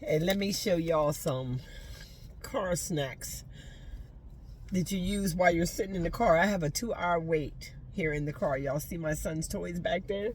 And let me show y'all some car snacks that you use while you're sitting in the car. I have a 2-hour wait here in the car. Y'all see my son's toys back there?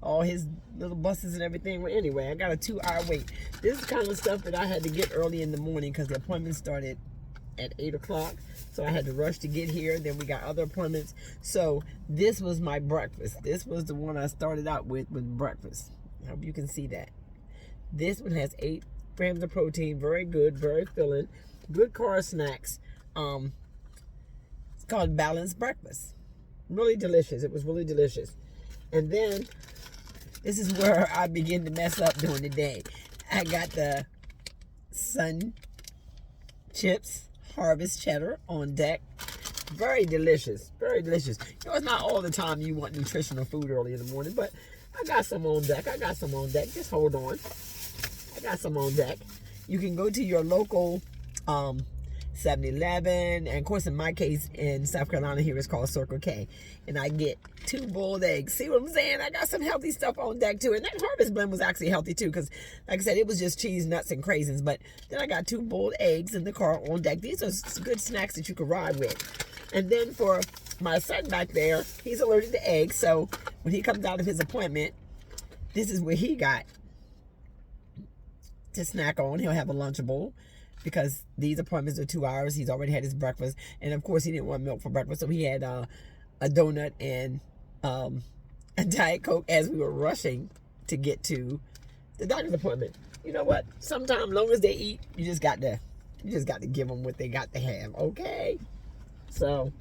All his little buses and everything. Well, anyway, I got a 2-hour wait. This is kind of stuff that I had to get early in the morning because the appointment started at 8 o'clock. So I had to rush to get here. Then we got other appointments. So this was my breakfast. This was the one I started out with breakfast. I hope you can see that. This one has 8 grams of protein. Very good, very filling. Good car snacks. It's called Balanced Breakfast. Really delicious. It was really delicious. And then this is where I begin to mess up during the day. I got the Sun Chips Harvest Cheddar on deck. Very delicious. Very delicious. You know, it's not all the time you want nutritional food early in the morning, but I got some on deck. Just hold on. I got some on deck. You can go to your local 7-Eleven, and of course in my case in South Carolina here it's called Circle K, and I get 2 boiled eggs. See what I'm saying? I got some healthy stuff on deck too, and that Harvest blend was actually healthy too, because like I said, it was just cheese, nuts, and craisins, but then I got 2 boiled eggs in the car on deck. These are good snacks that you can ride with. And then for my son back there, he's allergic to eggs, so when he comes out of his appointment, this is what he got to snack on. He'll have a Lunchable, because these appointments are 2 hours. He's already had his breakfast. And of course, he didn't want milk for breakfast. So he had a donut and a Diet Coke as we were rushing to get to the doctor's appointment. You know what? Sometimes, long as they eat, you just got to give them what they got to have. Okay? So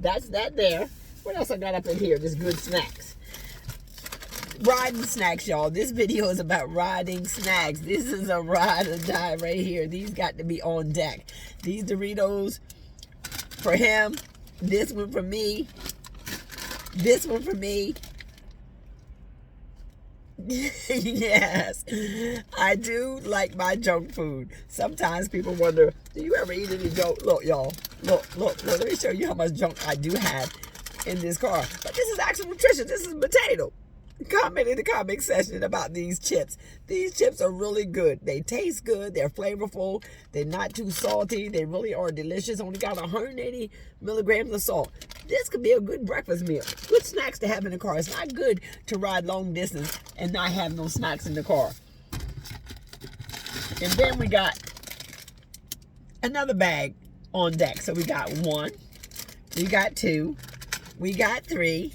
that's that there. What else I got up in here? Just good snacks. Riding snacks, y'all. This video is about riding snacks. This is a ride or die right here. These got to be on deck. These Doritos for him. This one for me. This one for me. Yes, I do like my junk food. Sometimes people wonder, do you ever eat any junk? Look, y'all. Look. Let me show you how much junk I do have in this car. But this is actual nutrition. This is potato. Comment in the comment section about these chips. These chips are really good. They taste good. They're flavorful. They're not too salty. They really are delicious. Only got 180 milligrams of salt. This could be a good breakfast meal. Good snacks to have in the car. It's not good to ride long distance and not have no snacks in the car. And then we got another bag on deck. So we got 1, we got 2, we got 3,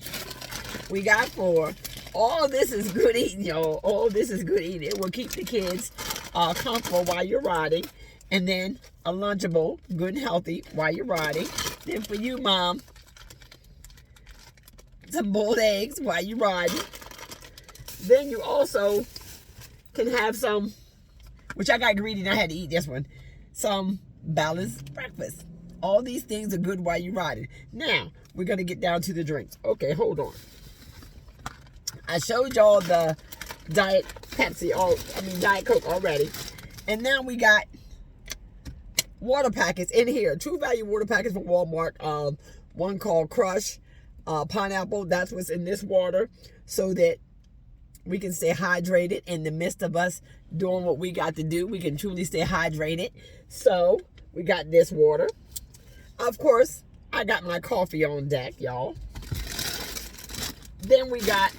we got 4. All this is good eating, y'all. All this is good eating. It will keep the kids comfortable while you're riding. And then a Lunchable, good and healthy while you're riding. Then for you, Mom, some boiled eggs while you're riding. Then you also can have some, which I got greedy and I had to eat this one, some balanced breakfast. All these things are good while you're riding. Now, we're going to get down to the drinks. Okay, hold on. I showed y'all the Diet Coke already. And now we got water packets in here. True Value water packets from Walmart. One called Crush Pineapple. That's what's in this water, so that we can stay hydrated in the midst of us doing what we got to do. We can truly stay hydrated. So we got this water. Of course, I got my coffee on deck, y'all. Then we got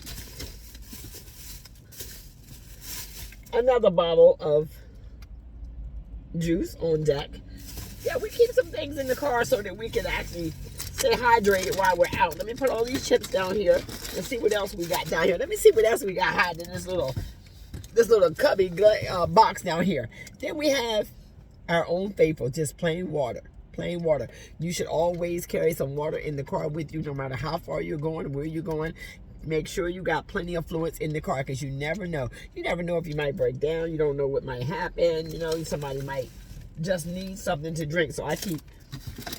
another bottle of juice on deck. Yeah, we keep some things in the car so that we can actually stay hydrated while we're out. Let me put all these chips down here and see what else we got down here. Let me see what else we got hiding in this little cubby box down here. Then we have our own faithful, just plain water. Plain water. You should always carry some water in the car with you, no matter how far you're going, where you're going. Make sure you got plenty of fluids in the car, because you never know. You never know if you might break down. You don't know what might happen. You know, somebody might just need something to drink. So I keep,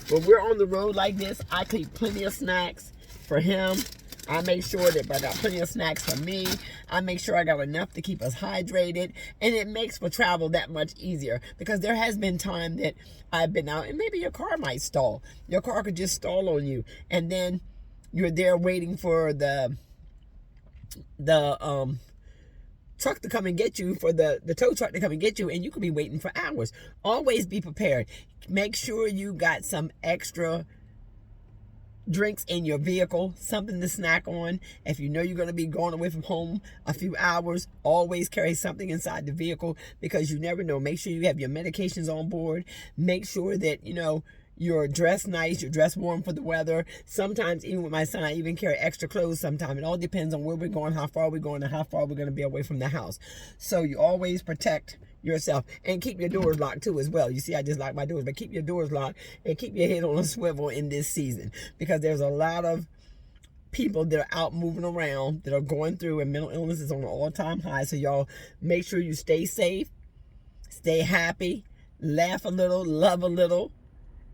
when we're on the road like this, I keep plenty of snacks for him. I make sure that I got plenty of snacks for me. I make sure I got enough to keep us hydrated. And it makes for travel that much easier, because there has been time that I've been out and maybe your car might stall. Your car could just stall on you. And then you're there waiting for the truck to come and get you, for the tow truck to come and get you, and you could be waiting for hours. Always be prepared. Make sure you got some extra drinks in your vehicle, something to snack on. If you know you're going to be going away from home a few hours, always carry something inside the vehicle, because you never know. Make sure you have your medications on board. Make sure that, you're dressed nice, you're dressed warm for the weather. Sometimes, even with my son, I even carry extra clothes sometimes. It all depends on where we're going, how far we're going, and how far we're going to be away from the house. So you always protect yourself, and keep your doors locked too as well. You see, I just locked my doors, but keep your doors locked and keep your head on a swivel in this season, because there's a lot of people that are out moving around that are going through, and mental illness is on an all-time high. So y'all make sure you stay safe, stay happy, laugh a little, love a little,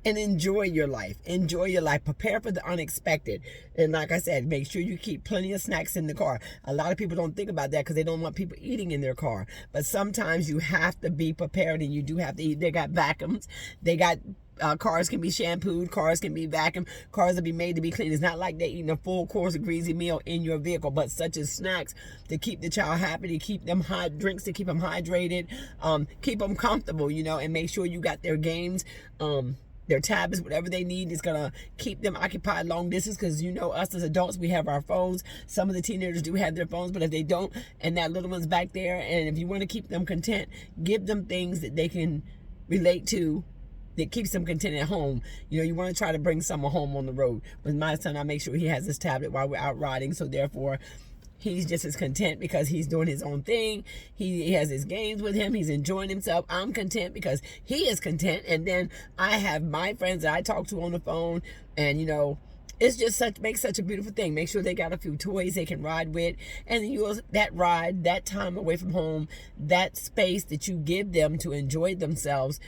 and enjoy your life. Enjoy your life. Prepare for the unexpected. And like I said, make sure you keep plenty of snacks in the car. A lot of people don't think about that because they don't want people eating in their car. But sometimes you have to be prepared, and you do have to eat. They got vacuums. They got cars can be shampooed. Cars can be vacuumed. Cars will be made to be clean. It's not like they're eating a full course of greasy meal in your vehicle, but such as snacks to keep the child happy, to keep them hot, drinks to keep them hydrated, keep them comfortable, and make sure you got their games, their tablets, whatever they need is going to keep them occupied long distance, because us as adults, we have our phones. Some of the teenagers do have their phones, but if they don't, and that little one's back there, and if you want to keep them content, give them things that they can relate to that keeps them content at home. You want to try to bring someone home on the road. With my son, I make sure he has his tablet while we're out riding, so therefore he's just as content because he's doing his own thing. He has his games with him. He's enjoying himself. I'm content because he is content. And then I have my friends that I talk to on the phone. And, it's just makes such a beautiful thing. Make sure they got a few toys they can ride with. And that ride, that time away from home, that space that you give them to enjoy themselves,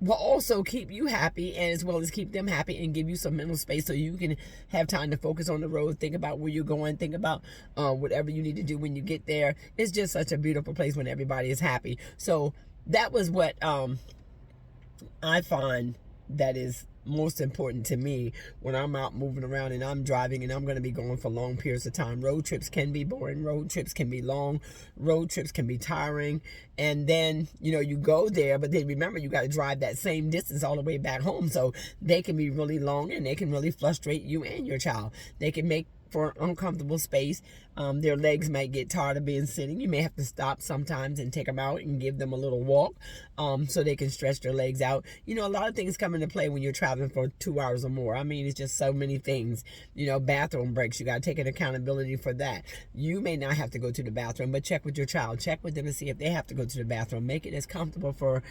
will also keep you happy, and as well as keep them happy, and give you some mental space so you can have time to focus on the road, think about where you're going, think about whatever you need to do when you get there. It's just such a beautiful place when everybody is happy. So that was what I find that is most important to me when I'm out moving around and I'm driving, and I'm going to be going for long periods of time. Road trips can be boring. Road trips can be long. Road trips can be tiring. And then, you go there, but then remember, you got to drive that same distance all the way back home. So they can be really long, and they can really frustrate you and your child. They can make for an uncomfortable space. Their legs might get tired of being sitting. You may have to stop sometimes and take them out and give them a little walk so they can stretch their legs out. A lot of things come into play when you're traveling for 2 hours or more. I mean, it's just so many things. Bathroom breaks. You got to take an accountability for that. You may not have to go to the bathroom, but check with your child. Check with them to see if they have to go to the bathroom. Make it as comfortable for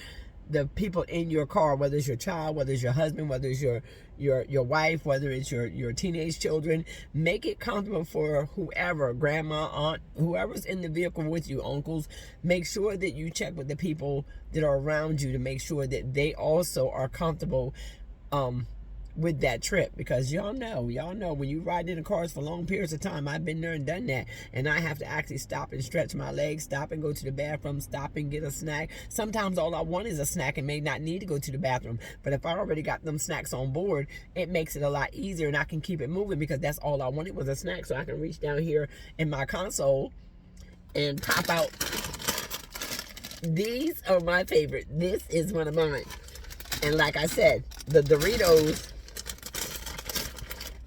the people in your car, whether it's your child, whether it's your husband, whether it's your wife, whether it's your teenage children. Make it comfortable for whoever, grandma, aunt, whoever's in the vehicle with you, uncles. Make sure that you check with the people that are around you to make sure that they also are comfortable with that trip, because y'all know when you ride in the cars for long periods of time, I've been there and done that, and I have to actually stop and stretch my legs, stop and go to the bathroom, stop and get a snack. Sometimes all I want is a snack and may not need to go to the bathroom, but if I already got them snacks on board, it makes it a lot easier, and I can keep it moving, because that's all I wanted was a snack. So I can reach down here in my console and pop out. These are my favorite. This is one of mine, and like I said, the Doritos,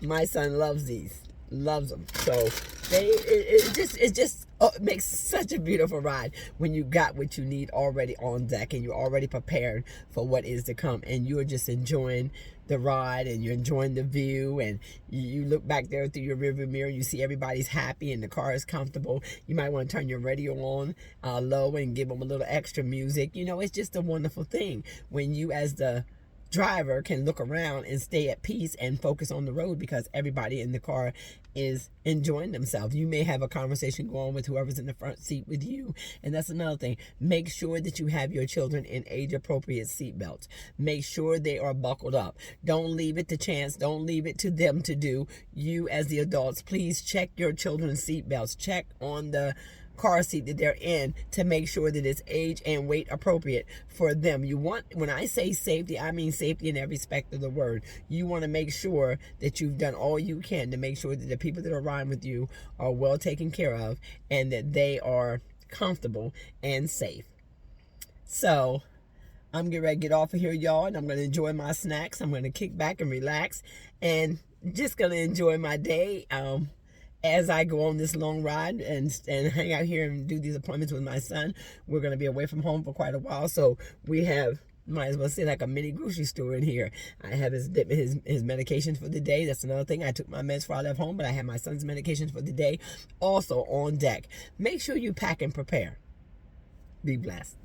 my son loves these, loves them. So it just makes such a beautiful ride when you got what you need already on deck, and you're already prepared for what is to come, and you're just enjoying the ride, and you're enjoying the view, and you look back there through your rearview mirror, you see everybody's happy and the car is comfortable. You might want to turn your radio on low and give them a little extra music. It's just a wonderful thing when you, as the driver, can look around and stay at peace and focus on the road, because everybody in the car is enjoying themselves. You may have a conversation going with whoever's in the front seat with you, and that's another thing. Make sure that you have your children in age-appropriate seatbelts. Make sure they are buckled up. Don't leave it to chance. Don't leave it to them to do. You, as the adults, please check your children's seatbelts. Check on the car seat that they're in to make sure that it's age and weight appropriate for them. When I say safety, I mean safety in every aspect of the word. You want to make sure that you've done all you can to make sure that the that people that are riding with you are well taken care of and that they are comfortable and safe. So I'm getting ready to get off of here, y'all, and I'm going to enjoy my snacks. I'm going to kick back and relax and just going to enjoy my day as I go on this long ride and hang out here and do these appointments with my son. We're going to be away from home for quite a while, so we have, might as well say, like a mini grocery store in here. I have his medications for the day. That's another thing. I took my meds before I left home, but I have my son's medications for the day also on deck. Make sure you pack and prepare. Be blessed.